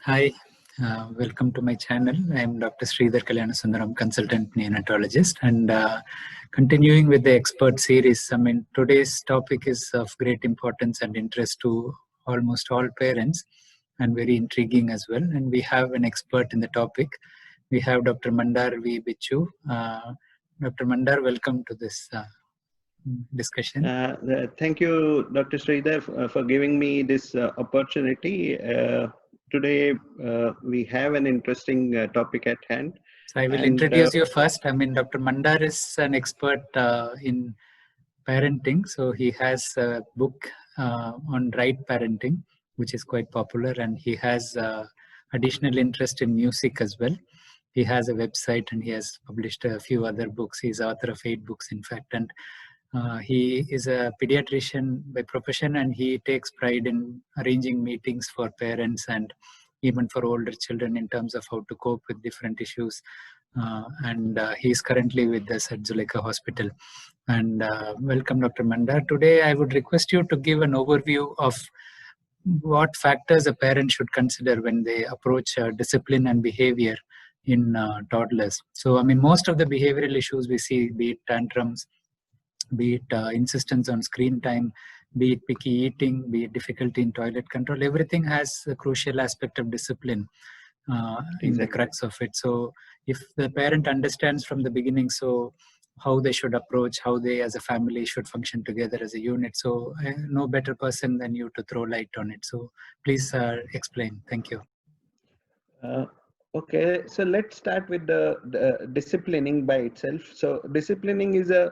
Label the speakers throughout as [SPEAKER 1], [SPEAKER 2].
[SPEAKER 1] Hi, welcome to my channel. I am Dr. Sridhar Kalyansundaram, consultant neonatologist, and continuing with the expert series. I mean, today's topic is of great importance and interest to almost all parents, and very intriguing as well. And we have an expert in the topic. We have Dr. Mandar V. Bichu. Dr. Mandar, welcome to this discussion.
[SPEAKER 2] Thank you, Dr. Sridhar, for giving me this opportunity. Today, we have an interesting topic at hand.
[SPEAKER 1] So I will introduce you first. I mean, Dr. Mandar is an expert in parenting. So he has a book on right parenting, which is quite popular, and he has additional interest in music as well. He has a website and he has published a few other books. He's author of 8 books, in fact, and he is a pediatrician by profession, and he takes pride in arranging meetings for parents and even for older children in terms of how to cope with different issues. And he is currently with us at Zuleika Hospital. And welcome, Dr. Mandar. Today, I would request you to give an overview of what factors a parent should consider when they approach discipline and behavior in toddlers. So, I mean, most of the behavioral issues we see, be it tantrums, be it insistence on screen time, be it picky eating, be it difficulty in toilet control, everything has a crucial aspect of discipline in the crux of it. So if the parent understands from the beginning, so how they should approach, how they as a family should function together as a unit. So no better person than you to throw light on it. So please explain. Thank you.
[SPEAKER 2] Okay, so let's start with the disciplining by itself. So disciplining is a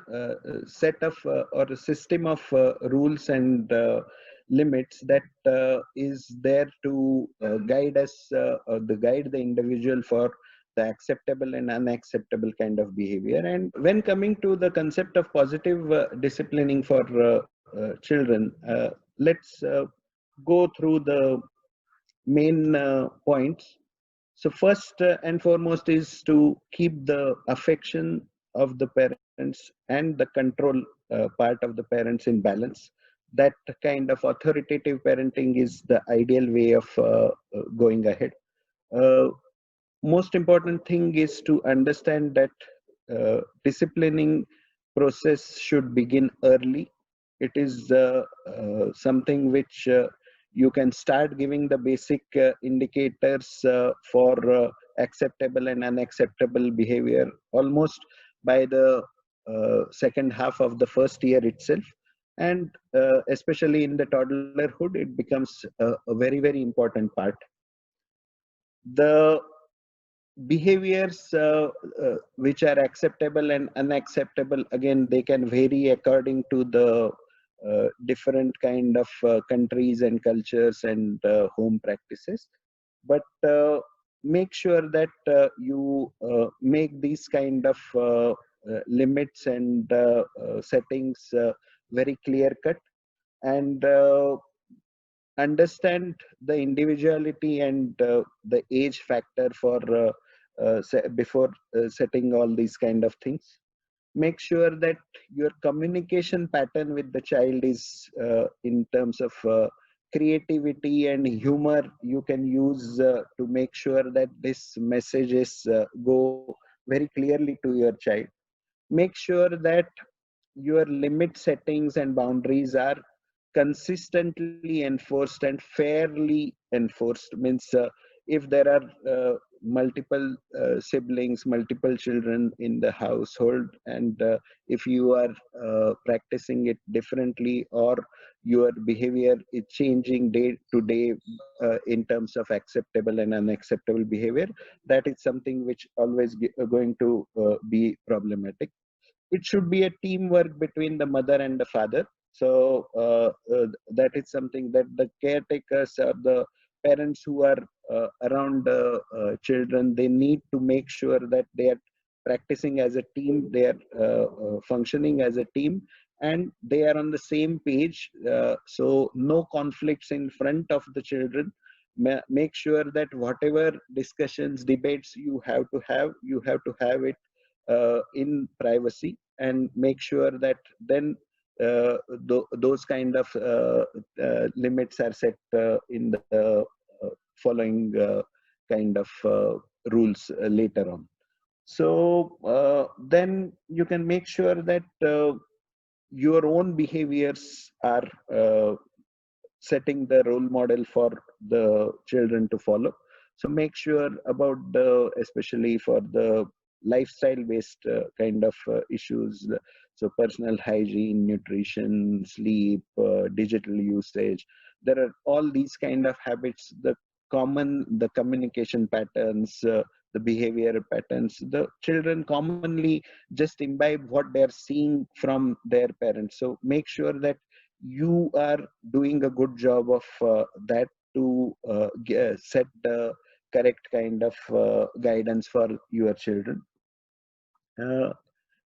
[SPEAKER 2] set of or a system of rules and limits that is there to guide us or guide the individual for the acceptable and unacceptable kind of behavior. And when coming to the concept of positive disciplining for children, let's go through the main points. So first and foremost is to keep the affection of the parents and the control part of the parents in balance. That kind of authoritative parenting is the ideal way of going ahead. Most important thing is to understand that disciplining process should begin early. It is something which you can start giving the basic indicators for acceptable and unacceptable behavior almost by the second half of the first year itself. And especially in the toddlerhood, it becomes a very, very important part. The behaviors which are acceptable and unacceptable, again, they can vary according to the different kind of countries and cultures and home practices. But make sure that you make these kind of limits and settings very clear cut, and understand the individuality and the age factor for before setting all these kind of things. Make sure that your communication pattern with the child is in terms of creativity and humor you can use to make sure that this messages go very clearly to your child. Make sure that your limit settings and boundaries are consistently enforced and fairly enforced. Means if there are multiple siblings, multiple children in the household, and if you are practicing it differently, or your behavior is changing day to day in terms of acceptable and unacceptable behavior, that is something which always going to be problematic. It should be a teamwork between the mother and the father. So that is something that the caretakers or the parents who are around children, they need to make sure that they are practicing as a team, they are functioning as a team, and they are on the same page. So no conflicts in front of the children. Make sure that whatever discussions, debates you have to have it in privacy, and make sure that then those kind of limits are set in the following kind of rules later on. So then you can make sure that your own behaviors are setting the role model for the children to follow. So make sure about the, especially for the lifestyle based kind of issues, so personal hygiene, nutrition, sleep, digital usage, there are all these kind of habits, the communication patterns, the behavior patterns, the children commonly just imbibe what they're seeing from their parents. So make sure that you are doing a good job of that to set the correct kind of guidance for your children. Uh,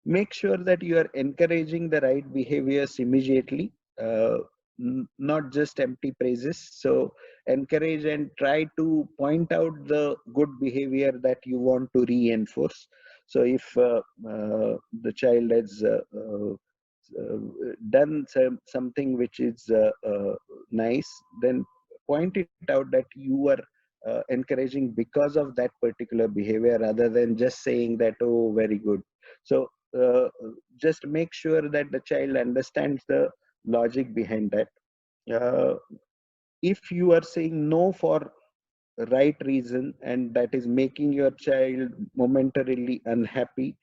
[SPEAKER 2] Make sure that you are encouraging the right behaviors immediately, uh, not just empty praises. So encourage and try to point out the good behavior that you want to reinforce. So if the child has done something which is nice, then point it out that you are encouraging because of that particular behavior, rather than just saying that, oh, very good. So uh, just make sure that the child understands the logic behind that. Uh, if you are saying no for right reason and that is making your child momentarily unhappy,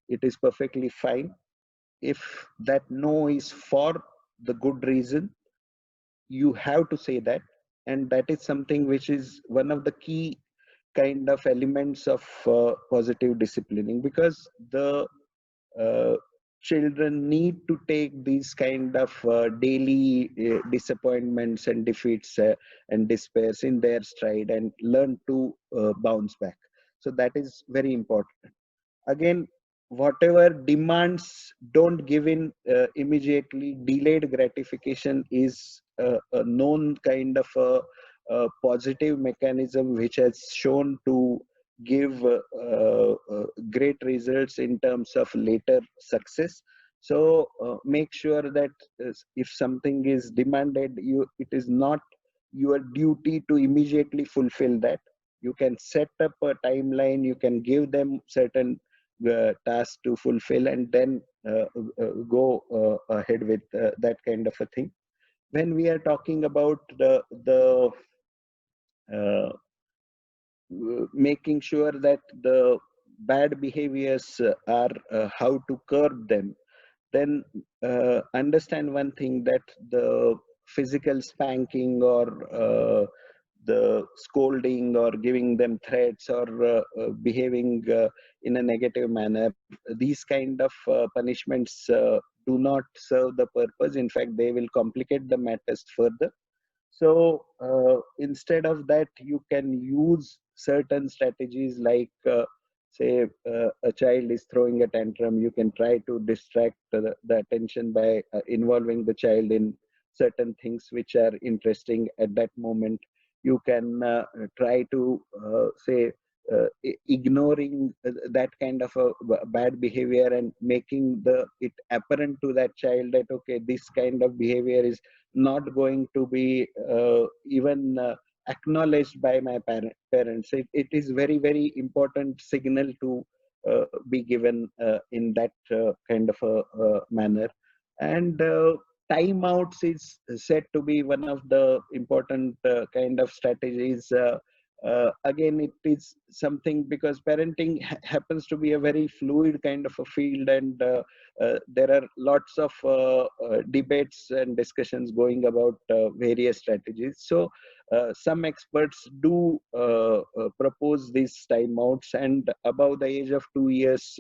[SPEAKER 2] it is perfectly fine. If that no is for the good reason, you have to say that. And that is something which is one of the key kind of elements of positive disciplining, because the uh, children need to take these kind of daily disappointments and defeats and despairs in their stride and learn to bounce back. So that is very important. Again, whatever demands don't give in immediately, delayed gratification is a known kind of a positive mechanism which has shown to give great results in terms of later success. So make sure that if something is demanded, it is not your duty to immediately fulfill that. You can set up a timeline, you can give them certain task to fulfill, and then go ahead with that kind of a thing. When we are talking about the uh, making sure that the bad behaviors are how to curb them, then understand one thing, that the physical spanking or the scolding or giving them threats or behaving in a negative manner, these kind of punishments do not serve the purpose. In fact, they will complicate the matters further. So instead of that, you can use certain strategies like, say, a child is throwing a tantrum. You can try to distract the attention by involving the child in certain things which are interesting at that moment. You can try to say, ignoring that kind of a bad behavior and making it apparent to that child that, okay, this kind of behavior is not going to be even acknowledged by my parents. It is very, very important signal to be given in that kind of a manner. And timeouts is said to be one of the important kind of strategies. Again, it is something, because parenting happens to be a very fluid kind of a field, and there are lots of debates and discussions going about various strategies. So some experts do propose these timeouts, and above the age of 2 years,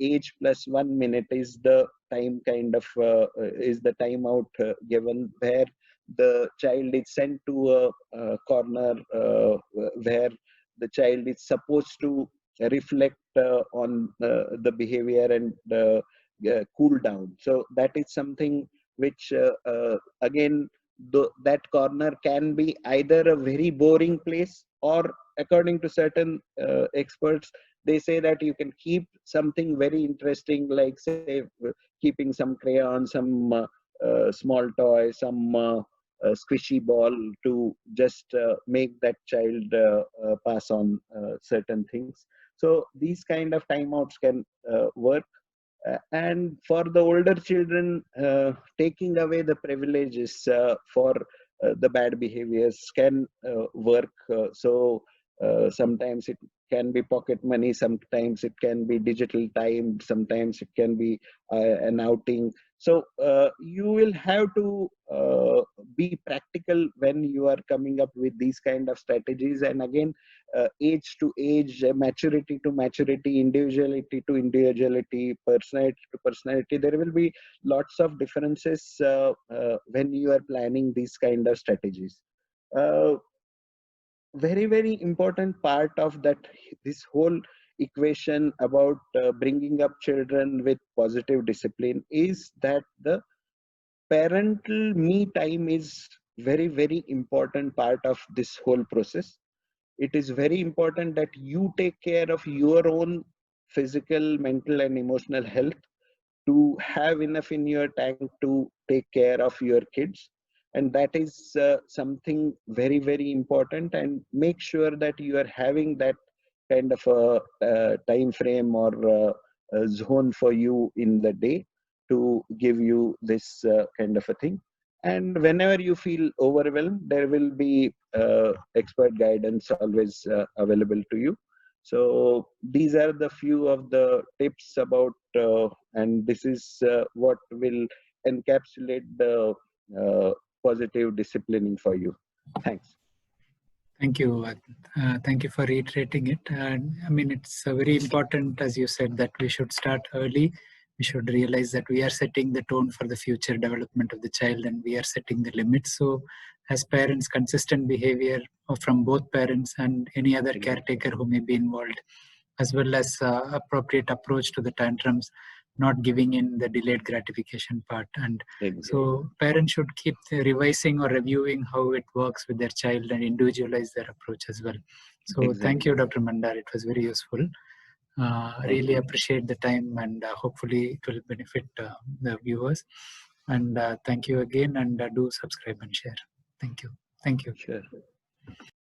[SPEAKER 2] age plus 1 minute is the time kind of is the timeout given, where the child is sent to a corner where the child is supposed to reflect on the behavior and cool down. So that is something which again, that corner can be either a very boring place, or according to certain experts, they say that you can keep something very interesting, like, say, keeping some crayons, some small toys, some squishy ball to just make that child pass on certain things. So these kind of timeouts can work. And for the older children, taking away the privileges for the bad behaviors can work. Sometimes it can be pocket money, sometimes it can be digital time, sometimes it can be an outing. So you will have to be practical when you are coming up with these kind of strategies. And again, age to age, maturity to maturity, individuality to individuality, personality to personality, there will be lots of differences when you are planning these kind of strategies. Uh, Very, very important part of that, this whole equation about bringing up children with positive discipline, is that the parental me time is very, very important part of this whole process. It is very important that you take care of your own physical, mental, and emotional health to have enough in your tank to take care of your kids. And that is something very, very important. And make sure that you are having that kind of a time frame or a zone for you in the day to give you this kind of a thing. And whenever you feel overwhelmed, there will be expert guidance always available to you. So these are the few of the tips about, and this is what will encapsulate the uh, positive disciplining for you. Thanks.
[SPEAKER 1] Thank you. Thank you for reiterating it. I mean, it's very important, as you said, that we should start early. We should realize that we are setting the tone for the future development of the child, and we are setting the limits. So, as parents, consistent behavior from both parents and any other caretaker who may be involved, as well as appropriate approach to the tantrums, not giving in the delayed gratification part. And so parents should keep revising or reviewing how it works with their child and individualize their approach as well. So thank you, Dr. Mandar. It was very useful. Really appreciate the time, and hopefully it will benefit the viewers. And thank you again, and do subscribe and share. Thank you. Thank you.
[SPEAKER 2] Sure.